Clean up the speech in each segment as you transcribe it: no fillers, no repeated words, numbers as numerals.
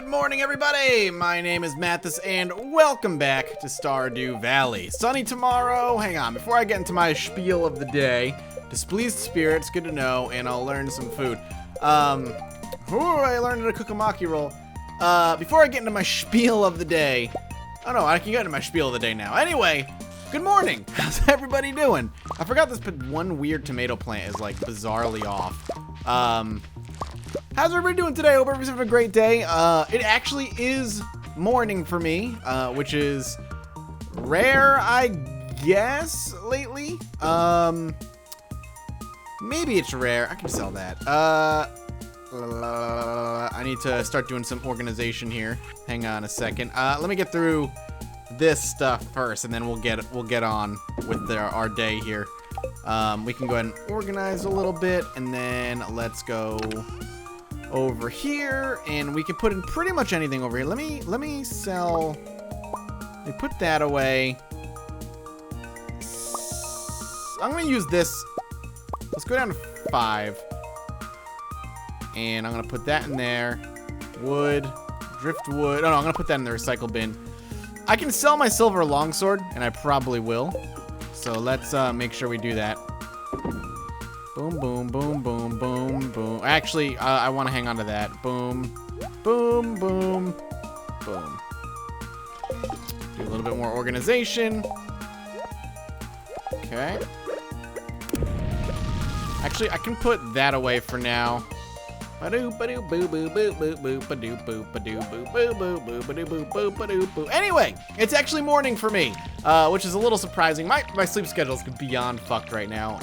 Good morning, everybody! My name is Mathis, and welcome back to Stardew Valley. Sunny tomorrow. Hang on, before I get into my spiel of the day, displeased spirits, good to know, and I'll learn some food. I learned how to cook a maki roll. Before I get into my spiel of the day, oh no, I can get into my spiel of the day now. Anyway, good morning. How's everybody doing? I forgot this one weird tomato plant is like bizarrely off. How's everybody doing today? Hope everybody's having a great day. It actually is morning for me, which is rare, I guess, lately. Maybe it's rare. I can sell that. I need to start doing some organization here. Hang on a second. Let me get through this stuff first, and then we'll get on with our day here. We can go ahead and organize a little bit, and then let's go over here, and we can put in pretty much anything over here. Let me sell. Let me put that away. I'm gonna use this. Let's go down to 5, and I'm gonna put that in there. Wood, driftwood. Oh no, I'm gonna put that in the recycle bin. I can sell my silver longsword, and I probably will. So let's make sure we do that. Boom, boom, boom, boom, boom, boom. Actually, I want to hang on to that. Boom, boom, boom, boom. Do a little bit more organization. Okay. Actually, I can put that away for now. Anyway, it's actually morning for me, which is a little surprising. My sleep schedule is beyond fucked right now.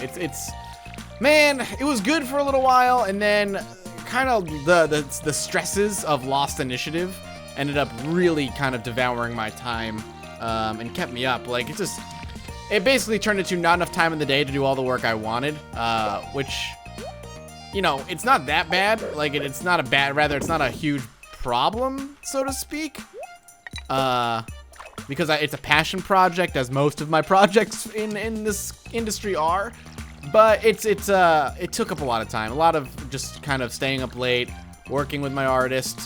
Man, it was good for a little while, and then kind of the stresses of Lost Initiative ended up really kind of devouring my time, and kept me up. Like, it basically turned into not enough time in the day to do all the work I wanted, which, you know, it's not that bad. Like, it's not a huge problem, so to speak, because it's a passion project, as most of my projects in this industry are. But it took up a lot of time, a lot of just kind of staying up late, working with my artist,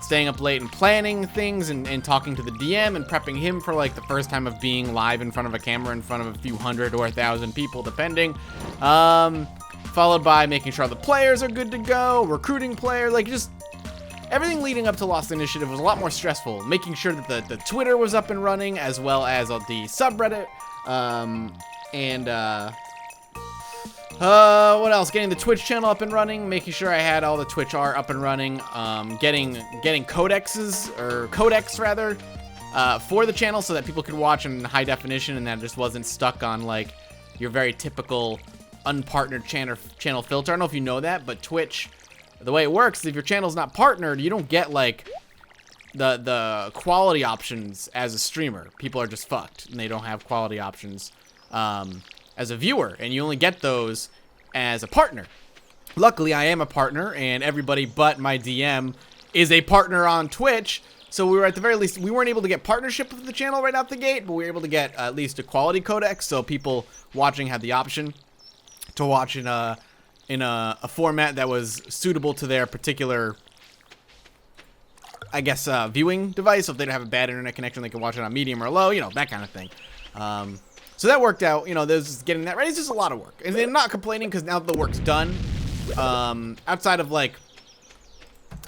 staying up late and planning things, and talking to the DM and prepping him for like the first time of being live in front of a camera in front of a few hundred or 1,000 people, depending. Followed by making sure the players are good to go, recruiting players, like just everything leading up to Lost Initiative was a lot more stressful. Making sure that the Twitter was up and running, as well as the subreddit, what else? Getting the Twitch channel up and running, making sure I had all the Twitch art up and running, getting codecs rather, for the channel so that people could watch in high definition and that just wasn't stuck on like your very typical unpartnered channel filter. I don't know if you know that, but Twitch, the way it works is if your channel's not partnered, you don't get like the quality options as a streamer. People are just fucked and they don't have quality options as a viewer, and you only get those as a partner. Luckily, I am a partner, and everybody but my DM is a partner on Twitch, so we were at the very least, we weren't able to get partnership with the channel right out the gate, but we were able to get at least a quality codec, so people watching had the option to watch in a format that was suitable to their particular, I guess, viewing device. So if they don't have a bad internet connection, they can watch it on medium or low, you know, that kind of thing. So that worked out, you know, there's getting that ready. It's just a lot of work. And I'm not complaining because now that the work's done, outside of like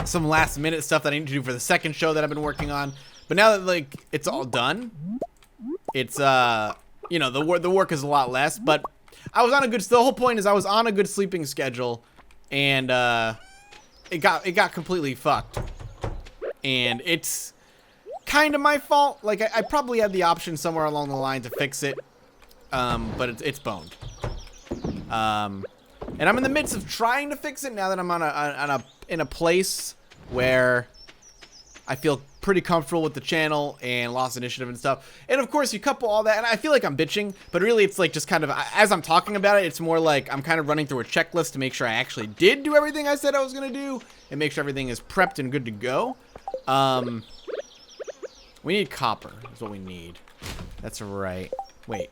some last minute stuff that I need to do for the second show that I've been working on. But now that like it's all done, it's, you know, the work is a lot less, but I was on the whole point is I was on a good sleeping schedule, and, it got completely fucked. And it's kind of my fault. Like, I probably had the option somewhere along the line to fix it. But it's boned. And I'm in the midst of trying to fix it now that I'm in a place where I feel pretty comfortable with the channel and Lost Initiative and stuff. And of course, you couple all that, and I feel like I'm bitching, but really it's like just kind of, as I'm talking about it, it's more like I'm kind of running through a checklist to make sure I actually did do everything I said I was gonna do, and make sure everything is prepped and good to go. We need copper, is what we need. That's right. Wait,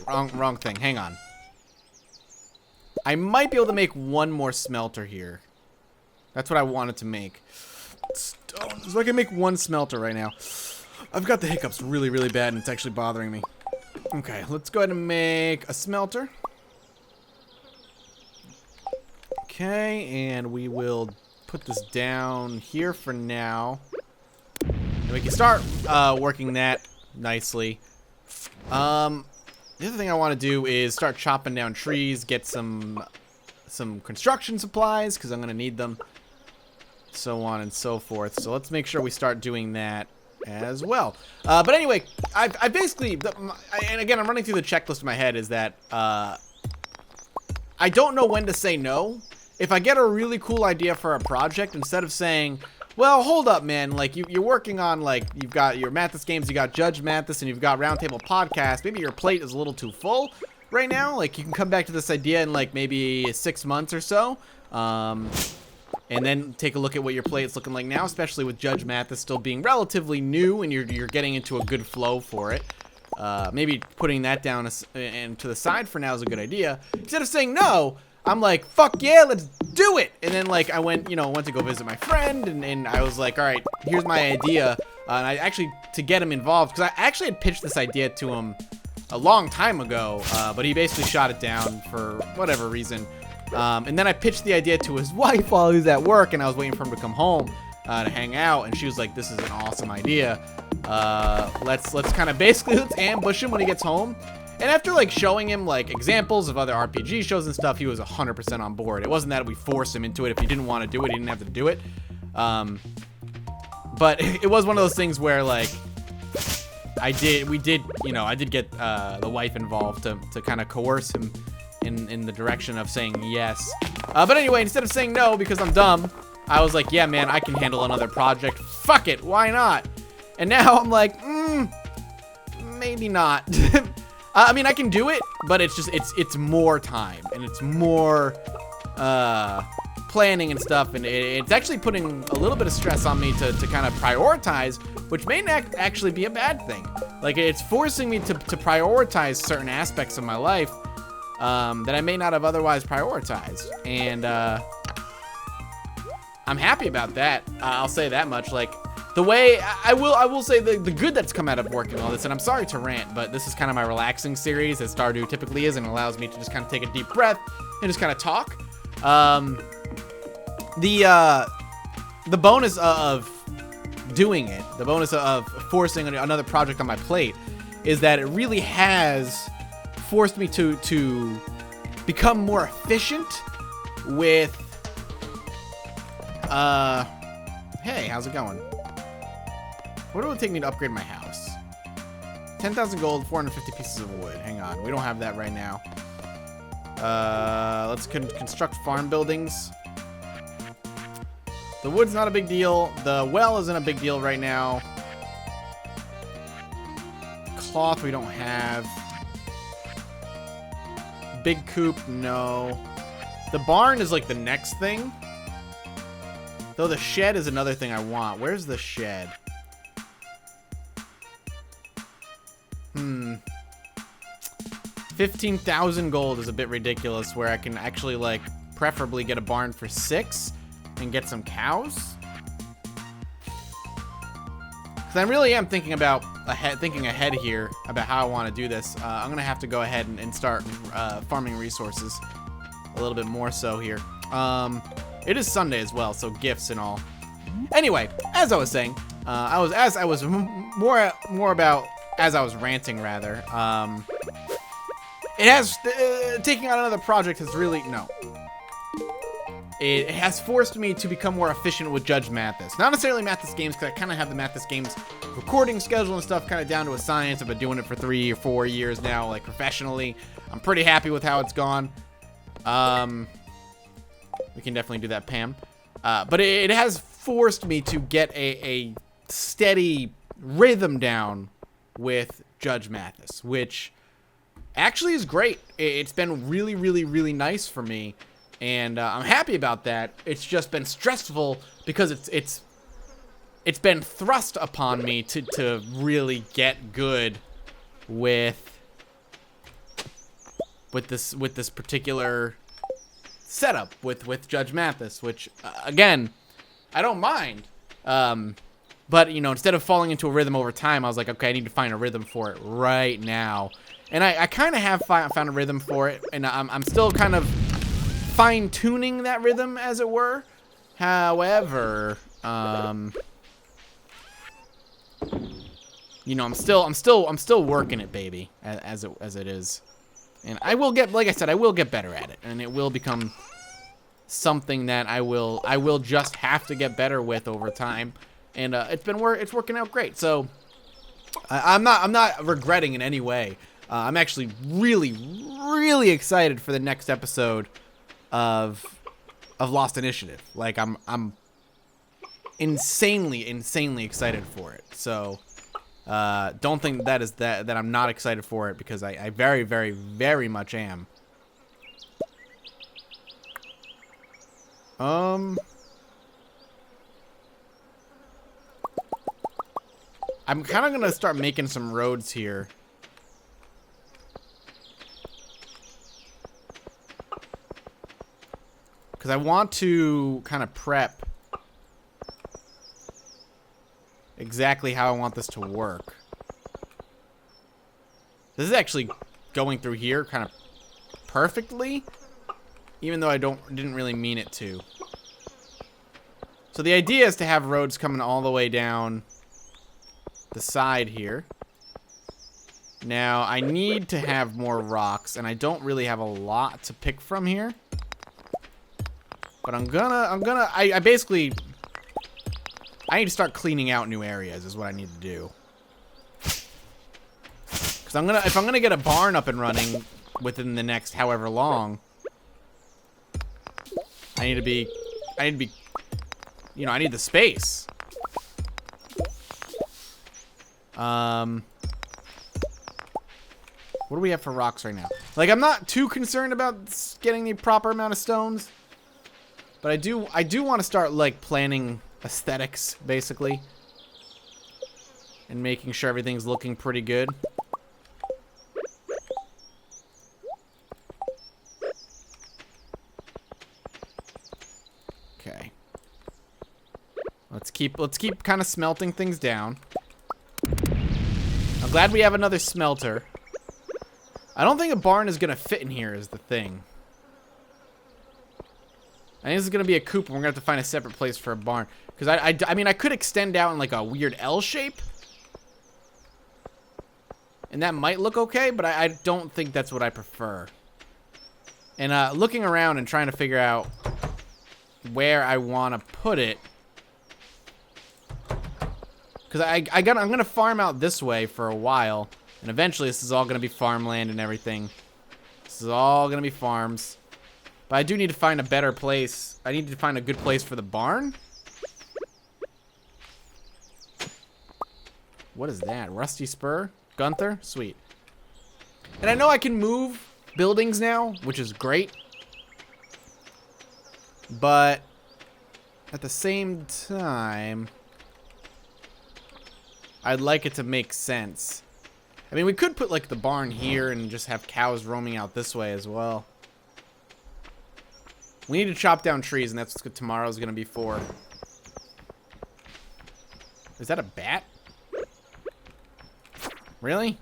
wrong thing. Hang on. I might be able to make one more smelter here. That's what I wanted to make. Stone. So I can make 1 smelter right now. I've got the hiccups really, really bad, and it's actually bothering me. Okay, let's go ahead and make a smelter. Okay, and we will put this down here for now. And we can start working that nicely. The other thing I want to do is start chopping down trees, get some construction supplies, because I'm going to need them. So on and so forth. So let's make sure we start doing that as well. But anyway, I basically, and again, I'm running through the checklist in my head, is that I don't know when to say no. If I get a really cool idea for a project, instead of saying, well, hold up, man, like you're working on, like, you've got your Mathis games, you got Judge Mathis, and you've got Roundtable Podcast, maybe your plate is a little too full right now. Like, you can come back to this idea in like maybe 6 months or so. And then take a look at what your plate's looking like now, especially with Judge Mathis still being relatively new and you're getting into a good flow for it. Maybe putting that down and to the side for now is a good idea. Instead of saying no, I'm like, fuck yeah, let's do it. And then, like, I went to go visit my friend, and I was like, all right, here's my idea. And I actually, to get him involved, because I actually had pitched this idea to him a long time ago, but he basically shot it down for whatever reason. And then I pitched the idea to his wife while he was at work, and I was waiting for him to come home to hang out, and she was like, this is an awesome idea. Let's kind of basically, let's ambush him when he gets home. And after, like, showing him, like, examples of other RPG shows and stuff, he was 100% on board. It wasn't that we forced him into it. If he didn't want to do it, he didn't have to do it. But it was one of those things where, like, I did get the wife involved to kind of coerce him in the direction of saying yes. But anyway, instead of saying no because I'm dumb, I was like, yeah, man, I can handle another project. Fuck it, why not? And now I'm like, maybe not. I mean, I can do it, but it's just, it's more time, and it's more planning and stuff, and it's actually putting a little bit of stress on me to kind of prioritize, which may not actually be a bad thing. Like, it's forcing me to prioritize certain aspects of my life that I may not have otherwise prioritized, and I'm happy about that. I'll say that much. Like, the way I will say the good that's come out of working all this, and I'm sorry to rant, but this is kind of my relaxing series, as Stardew typically is, and allows me to just kind of take a deep breath and just kind of talk. The bonus of doing it, the bonus of forcing another project on my plate, is that it really has forced me to become more efficient with hey, how's it going? What would it take me to upgrade my house? 10,000 gold, 450 pieces of wood. Hang on, we don't have that right now. Let's construct farm buildings. The wood's not a big deal. The well isn't a big deal right now. Cloth we don't have. Big coop, no. The barn is like the next thing. Though the shed is another thing I want. Where's the shed? 15,000 gold is a bit ridiculous, where I can actually, like, preferably get a barn for 6 and get some cows. Because I really am thinking ahead here about how I want to do this. I'm gonna have to go ahead and start farming resources a little bit more so here. It is Sunday as well, so gifts and all. Anyway, as I was saying, I was ranting rather. It has taking on another project has really It has forced me to become more efficient with Judge Mathis. Not necessarily Mathis games, because I kind of have the Mathis games recording schedule and stuff kind of down to a science. I've been doing it for 3 or 4 years now, like professionally. I'm pretty happy with how it's gone. We can definitely do that, Pam. But it has forced me to get a steady rhythm down with Judge Mathis, which actually is great. It's been really, really, really nice for me, and I'm happy about that. It's just been stressful because it's been thrust upon me to really get good with this particular setup with Judge Mathis, which again, I don't mind. But you know, instead of falling into a rhythm over time, I was like, okay, I need to find a rhythm for it right now. And I kind of have found a rhythm for it, and I'm still kind of fine-tuning that rhythm, as it were. However, you know, I'm still working it, baby, as it is. And I will get, like I said, I will get better at it, and it will become something that I will just have to get better with over time. And it's working out great. So I'm not regretting in any way. I'm actually really excited for the next episode of Lost Initiative. Like I'm insanely excited for it. So don't think that I'm not excited for it, because I very much am. I'm kind of gonna start making some roads here. Because I want to kind of prep exactly how I want this to work. This is actually going through here kind of perfectly, even though I didn't really mean it to. So the idea is to have roads coming all the way down the side here. Now I need to have more rocks, and I don't really have a lot to pick from here. But I basically, I need to start cleaning out new areas is what I need to do. Because if I'm gonna get a barn up and running within the next however long, I need to be, you know, I need the space. What do we have for rocks right now? Like, I'm not too concerned about getting the proper amount of stones. But I do want to start, like, planning aesthetics, basically. And making sure everything's looking pretty good. Okay. Let's keep kind of smelting things down. I'm glad we have another smelter. I don't think a barn is going to fit in here is the thing. I think this is going to be a coop, and we're going to have to find a separate place for a barn. Because I mean, I could extend out in like a weird L shape. And that might look okay, but I don't think that's what I prefer. And looking around and trying to figure out where I want to put it. Because I'm going to farm out this way for a while. And eventually this is all going to be farmland and everything. This is all going to be farms. But I do need to find a better place. I need to find a good place for the barn. What is that? Rusty Spur? Gunther? Sweet. And I know I can move buildings now, which is great. But at the same time, I'd like it to make sense. I mean, we could put like the barn here and just have cows roaming out this way as well. We need to chop down trees, and that's what tomorrow's going to be for. Is that a bat? Really?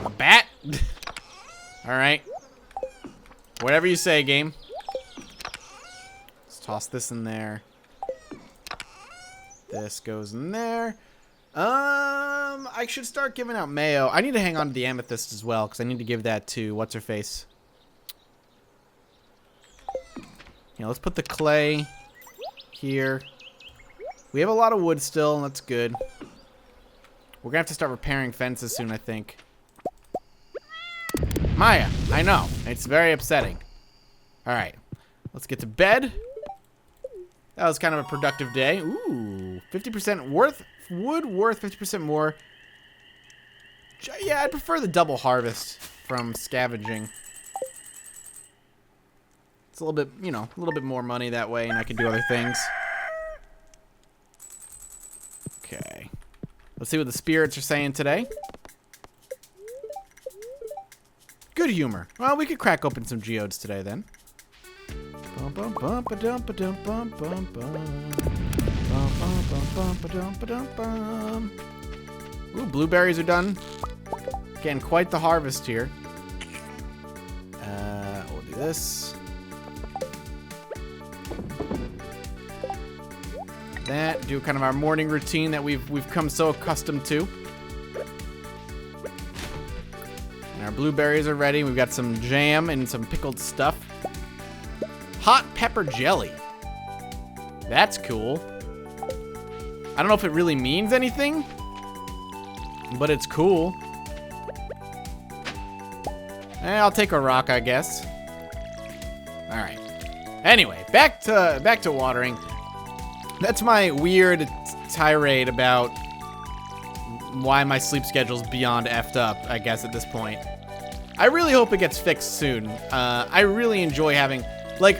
A bat? Alright. Whatever you say, game. Let's toss this in there. This goes in there. I should start giving out mayo. I need to hang on to the amethyst as well, because I need to give that to what's-her-face. You know, let's put the clay here. We have a lot of wood still, and that's good. We're gonna have to start repairing fences soon, I think. Maya, I know. It's very upsetting. Alright. Let's get to bed. That was kind of a productive day. Ooh. 50% worth wood worth 50% more. Yeah, I prefer the double harvest from scavenging. It's a little bit, you know, a little bit more money that way, and I can do other things. Okay. Let's see what the spirits are saying today. Good humor. Well, we could crack open some geodes today, then. Bum bum bum ba dum ba dum bum bum bum. Bum bum bum bum ba dum ba dum bum. Ooh, blueberries are done. Getting quite the harvest here. We'll do this. That, do kind of our morning routine that we've come so accustomed to. And our blueberries are ready. We've got some jam and some pickled stuff. Hot pepper jelly. That's cool. I don't know if it really means anything, but it's cool. I'll take a rock, I guess. All right. Anyway, back to watering. That's my weird tirade about why my sleep schedule's beyond effed up, I guess, at this point. I really hope it gets fixed soon. I really enjoy having, like,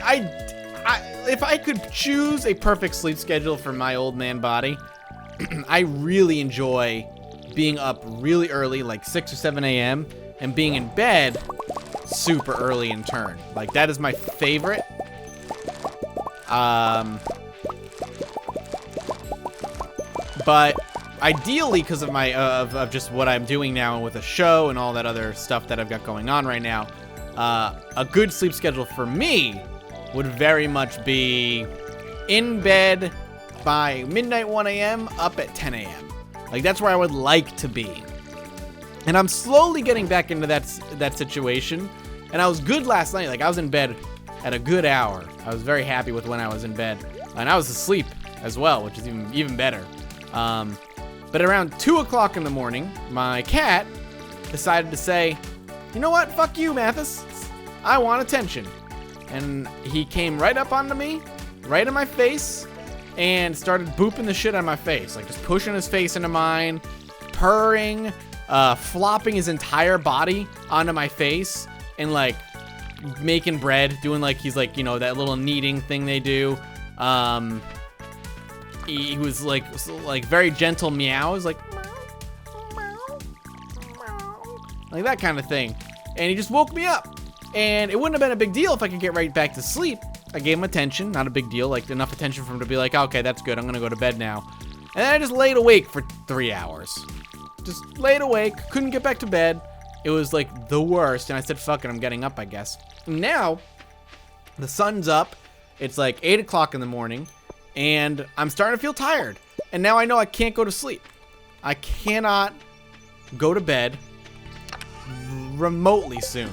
if I could choose a perfect sleep schedule for my old man body, I really enjoy being up really early, like 6 or 7 a.m., and being in bed super early in turn. Like, that is my favorite. But ideally, because of my of just what I'm doing now and with the show and all that other stuff that I've got going on right now, a good sleep schedule for me would very much be in bed by midnight, 1 a.m., up at 10 a.m. Like, that's where I would like to be. And I'm slowly getting back into that situation. And I was good last night. Like, I was in bed at a good hour. I was very happy with when I was in bed. And I was asleep as well, which is even better. But around 2 o'clock in the morning, my cat decided to say, you know what? Fuck you, Mathis. I want attention. And he came right up onto me, right in my face, and started booping the shit out of my face. Like, just pushing his face into mine, purring, flopping his entire body onto my face, and, like, making bread, doing, like, he's, like, you know, that little kneading thing they do. He was, like very gentle meows, like that kind of thing. And he just woke me up. And it wouldn't have been a big deal if I could get right back to sleep. I gave him attention, not a big deal, like enough attention for him to be like, okay, that's good, I'm gonna go to bed now. And then I just laid awake for 3 hours. Just laid awake, couldn't get back to bed. It was like the worst, and I said, fuck it, I'm getting up, I guess. And now, the sun's up, it's like 8 o'clock in the morning, and I'm starting to feel tired. And now I know I can't go to sleep. I cannot go to bed remotely soon.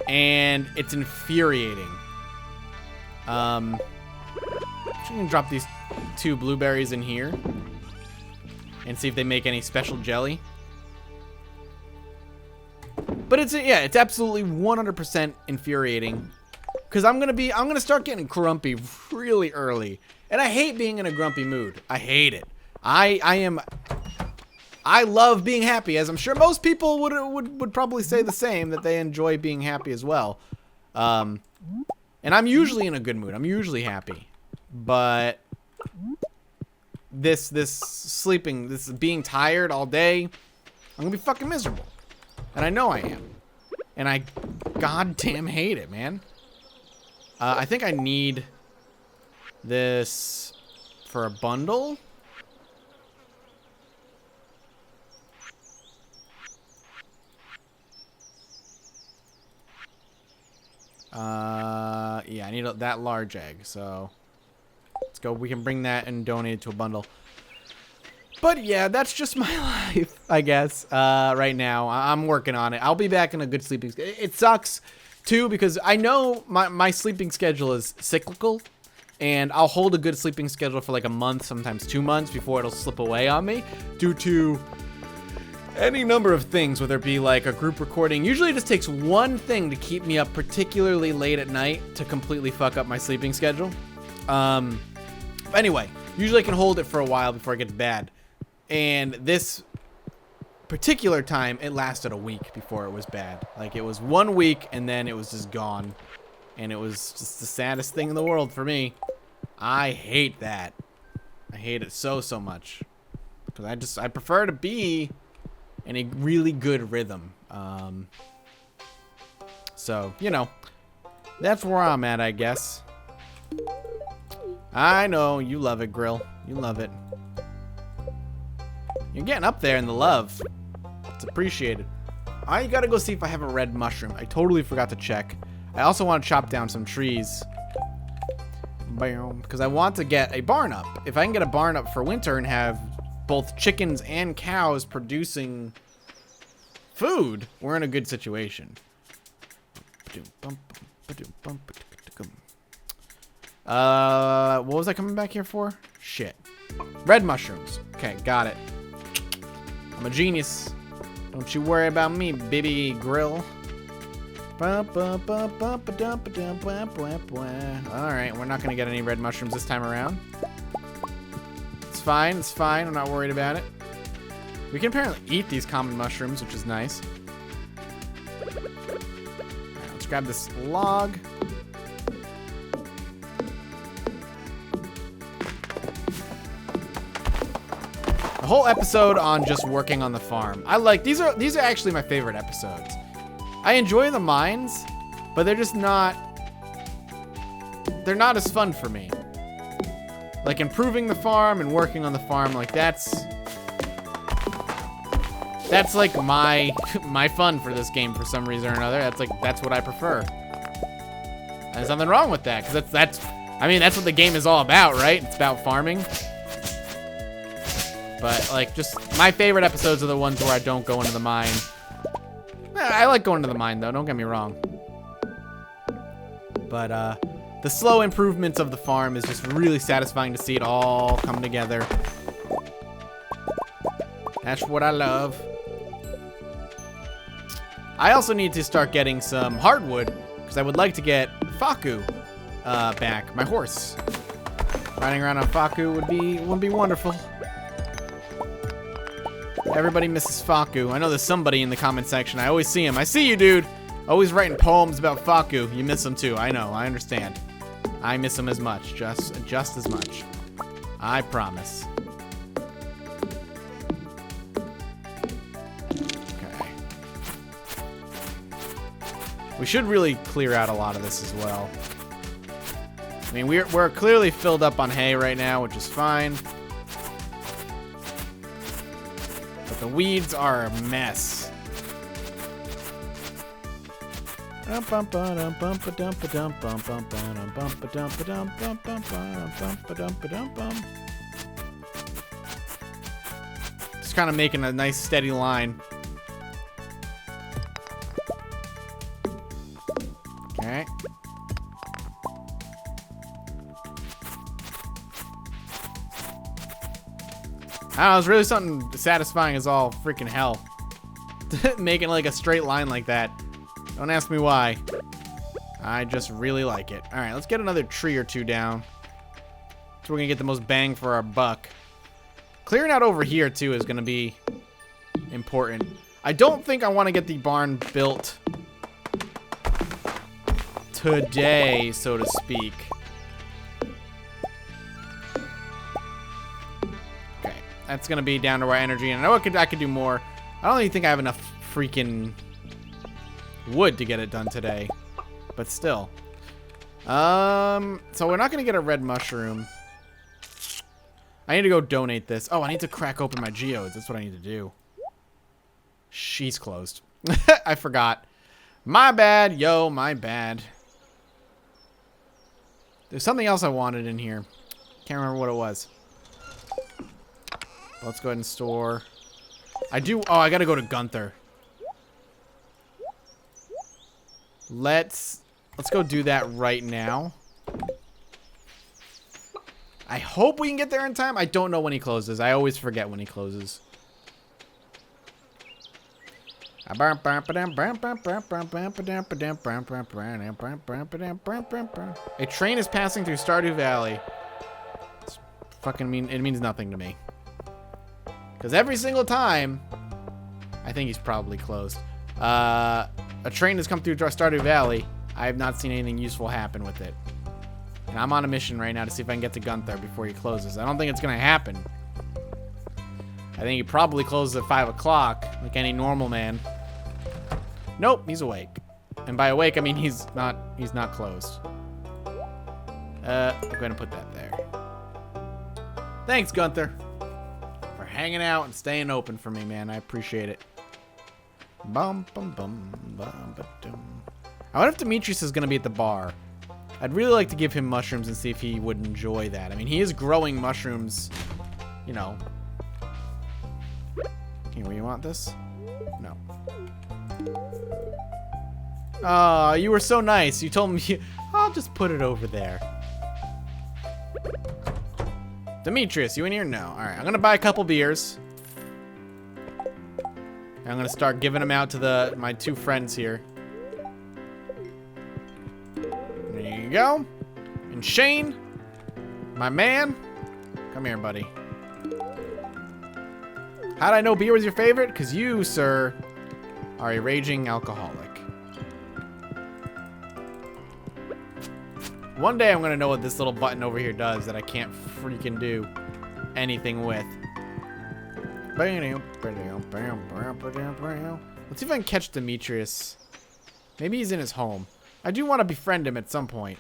And it's infuriating. I'm gonna drop these 2 blueberries in here and see if they make any special jelly. But it's absolutely 100% infuriating, because I'm gonna start getting grumpy really early, and I hate being in a grumpy mood. I hate it. I love being happy, as I'm sure most people would probably say the same, that they enjoy being happy as well. And I'm usually in a good mood. I'm usually happy. But this being tired all day, I'm gonna be fucking miserable. And I know I am. And I goddamn hate it, man. I think I need this for a bundle. Yeah, I need that large egg, so let's go. We can bring that and donate it to a bundle. But yeah, that's just my life, I guess, right now. I'm working on it. I'll be back in a good sleeping schedule. It sucks, too, because I know my sleeping schedule is cyclical, and I'll hold a good sleeping schedule for like a month, sometimes 2 months, before it'll slip away on me due to any number of things, whether it be like a group recording. Usually it just takes one thing to keep me up particularly late at night to completely fuck up my sleeping schedule. Anyway, usually I can hold it for a while before it gets bad. And this particular time, it lasted a week before it was bad. Like, it was 1 week and then it was just gone. And it was just the saddest thing in the world for me. I hate that. I hate it so much. Because I prefer to be in a really good rhythm. So, you know, that's where I'm at, I guess. I know. You love it, Grill. You love it. You're getting up there in the love. It's appreciated. I gotta go see if I have a red mushroom. I totally forgot to check. I also want to chop down some trees. Because I want to get a barn up. If I can get a barn up for winter and have both chickens and cows producing food, we're in a good situation. What was I coming back here for? Shit. Red mushrooms. Okay, got it. I'm a genius. Don't you worry about me, baby Grill. Alright, we're not gonna get any red mushrooms this time around. It's fine, it's fine. I'm not worried about it. We can apparently eat these common mushrooms, which is nice. Alright, let's grab this log. A whole episode on just working on the farm. I like these are actually my favorite episodes. I enjoy the mines, but they're just not as fun for me. Like improving the farm and working on the farm, like that's like my fun for this game for some reason or another. That's what I prefer. And there's nothing wrong with that, because that's what the game is all about, right? It's about farming. But like, just my favorite episodes are the ones where I don't go into the mine. I like going to the mine though, don't get me wrong. But the slow improvements of the farm is just really satisfying to see it all come together. That's what I love. I also need to start getting some hardwood, because I would like to get Faku back, my horse. Riding around on Faku would be wonderful. Everybody misses Faku. I know there's somebody in the comment section. I always see him. I see you, dude. Always writing poems about Faku. You miss him too. I know. I understand. I miss him as much. Just as much. I promise. Okay. We should really clear out a lot of this as well. I mean, we're clearly filled up on hay right now, which is fine. The weeds are a mess. Just kind of making a nice steady line. Okay. I don't know, it's really something satisfying as all freaking hell. Making like a straight line like that. Don't ask me why. I just really like it. Alright, let's get another tree or two down. So we're gonna get the most bang for our buck. Clearing out over here too is gonna be important. I don't think I want to get the barn built today, so to speak. That's gonna be down to our energy, and I know I could do more. I don't even think I have enough freaking wood to get it done today, but still. So we're not gonna get a red mushroom. I need to go donate this. Oh, I need to crack open my geodes. That's what I need to do. She's closed. I forgot. My bad, yo, my bad. There's something else I wanted in here. Can't remember what it was. Let's go ahead and store. I gotta go to Gunther. Let's go do that right now. I hope we can get there in time. I don't know when he closes. I always forget when he closes. A train is passing through Stardew Valley. It means nothing to me. Because every single time, I think he's probably closed. A train has come through Stardew Valley. I have not seen anything useful happen with it. And I'm on a mission right now to see if I can get to Gunther before he closes. I don't think it's going to happen. I think he probably closes at 5 o'clock, like any normal man. Nope, he's awake. And by awake, I mean he's not closed. I'm going to put that there. Thanks, Gunther, for hanging out and staying open for me, man. I appreciate it. Bum, bum, bum, bum, ba-dum. I wonder if Demetrius is going to be at the bar. I'd really like to give him mushrooms and see if he would enjoy that. I mean, he is growing mushrooms, you know. Here, you want this? No. Oh, you were so nice. You told me, I'll just put it over there. Demetrius, you in here? No. All right, I'm going to buy a couple beers. I'm going to start giving them out to my two friends here. There you go. And Shane, my man. Come here, buddy. How did I know beer was your favorite? Because you, sir, are a raging alcoholic. One day I'm going to know what this little button over here does that I can't freaking do anything with. Let's see if I can catch Demetrius. Maybe he's in his home. I do want to befriend him at some point.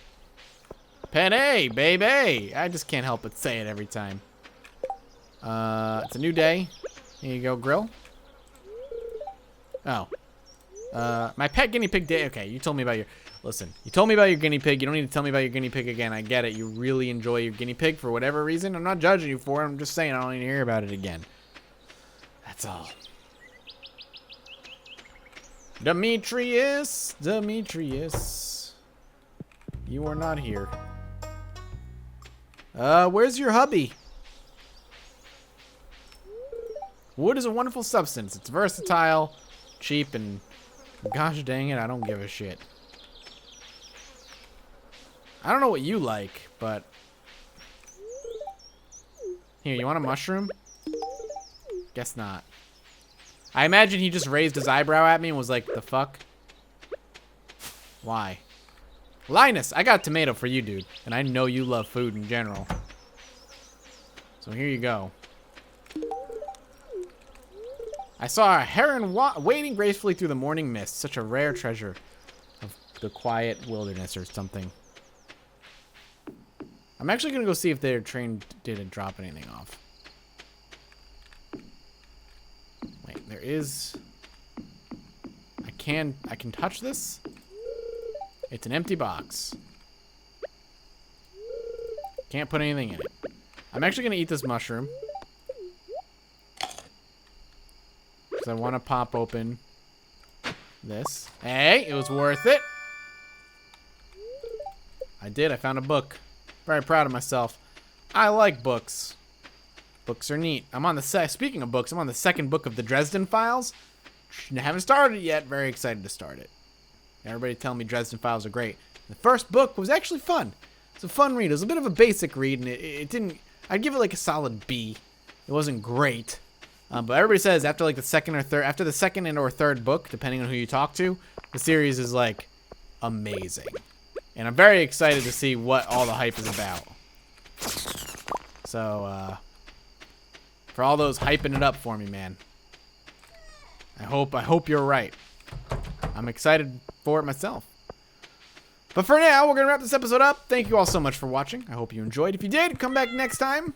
Penny, baby. I just can't help but say it every time. It's a new day. Here you go, grill. Oh. My pet guinea pig day. Okay, you told me about your... Listen, you told me about your guinea pig. You don't need to tell me about your guinea pig again. I get it. You really enjoy your guinea pig for whatever reason. I'm not judging you for it. I'm just saying I don't need to hear about it again. That's all. Demetrius. Demetrius. You are not here. Where's your hubby? Wood is a wonderful substance. It's versatile, cheap, and gosh dang it, I don't give a shit. I don't know what you like, but... Here, you want a mushroom? Guess not. I imagine he just raised his eyebrow at me and was like, the fuck? Why? Linus, I got a tomato for you, dude. And I know you love food in general. So here you go. I saw a heron wading gracefully through the morning mist. Such a rare treasure of the quiet wilderness or something. I'm actually going to go see if their train didn't drop anything off. Wait, there is... I can touch this? It's an empty box. Can't put anything in it. I'm actually going to eat this mushroom. Because I want to pop open this. Hey, it was worth it. I did. I found a book. Very proud of myself. I like books. Books are neat. I'm on the speaking of books, I'm on the second book of the Dresden Files. I haven't started it yet. Very excited to start it. Everybody telling me Dresden Files are great. The first book was actually fun. It's a fun read. It was a bit of a basic read, and it didn't... I'd give it like a solid B. It wasn't great. But everybody says after like the second or third... After the second and or third book, depending on who you talk to, the series is like amazing. And I'm very excited to see what all the hype is about. So, for all those hyping it up for me, man. I hope you're right. I'm excited for it myself. But for now, we're going to wrap this episode up. Thank you all so much for watching. I hope you enjoyed. If you did, come back next time.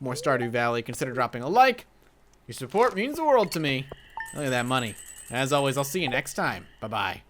More Stardew Valley. Consider dropping a like. Your support means the world to me. Look at that money. And as always, I'll see you next time. Bye-bye.